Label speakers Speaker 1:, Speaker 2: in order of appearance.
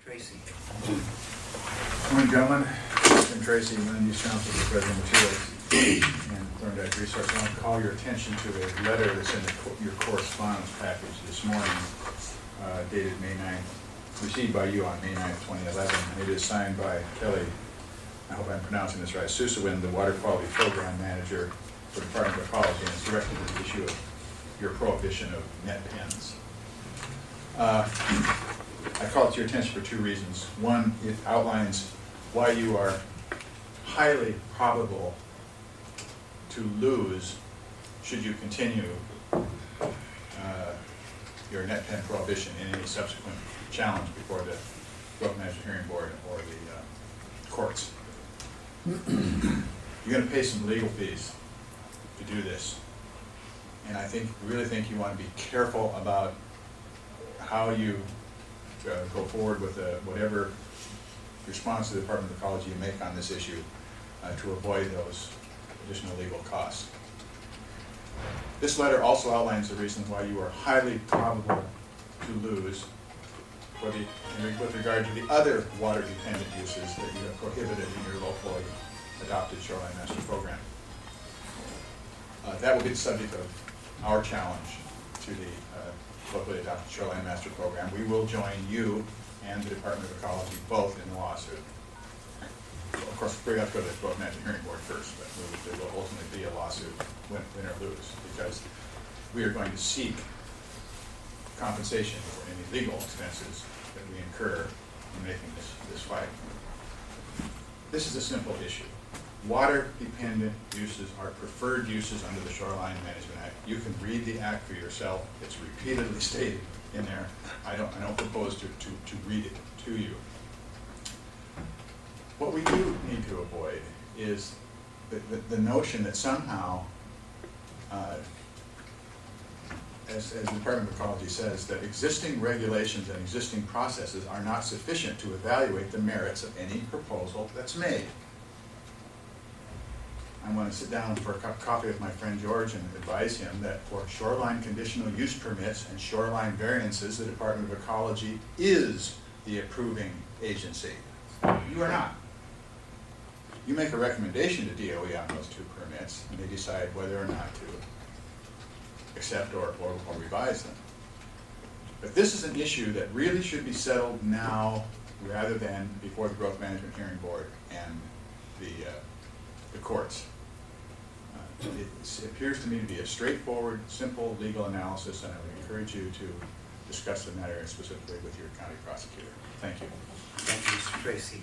Speaker 1: Tracy.
Speaker 2: Good morning, gentlemen. I'm Tracy, Land Use Council for President Materials and Thorndike Resource. I want to call your attention to a letter that's in your correspondence package this morning, dated May 9th, received by you on May 9th, 2011. It is signed by Kelly, I hope I'm pronouncing this right, Susawin, the Water Quality Program Manager for the Department of Ecology, and it's directed to the issue of your prohibition of net pens. I call it to your attention for two reasons. One, it outlines why you are highly probable to lose should you continue your net pen prohibition in any subsequent challenge before the Growth Management Hearing Board or the courts. You're going to pay some legal fees to do this. And I really think you want to be careful about how you go forward with whatever response to the Department of Ecology you make on this issue to avoid those additional legal costs. This letter also outlines the reasons why you are highly probable to lose with regard to the other water-dependent uses that you have prohibited in your locally adopted shoreline master program. That will be the subject of our challenge to the locally adopted shoreline master program. We will join you and the Department of Ecology both in the lawsuit. Of course, we have to go to the Growth Management Hearing Board first, but there will ultimately be a lawsuit, win or lose, because we are going to seek compensation for any legal expenses that we incur in making this fight. This is a simple issue. Water-dependent uses are preferred uses under the Shoreline Management Act. You can read the act for yourself. It's repeatedly stated in there. I don't propose to read it to you. What we do need to avoid is the notion that somehow, as the Department of Ecology says, that existing regulations and existing processes are not sufficient to evaluate the merits of any proposal that's made. I'm going to sit down for a cup of coffee with my friend George and advise him that for shoreline conditional use permits and shoreline variances, the Department of Ecology is the approving agency. You are not. You make a recommendation to DOE on those two permits, and they decide whether or not to accept or revise them. But this is an issue that really should be settled now rather than before the Growth Management Hearing Board and the courts. It appears to me to be a straightforward, simple legal analysis, and I would encourage you to discuss the matter specifically with your county prosecutor. Thank you.
Speaker 1: Thank you, Mr. Tracy.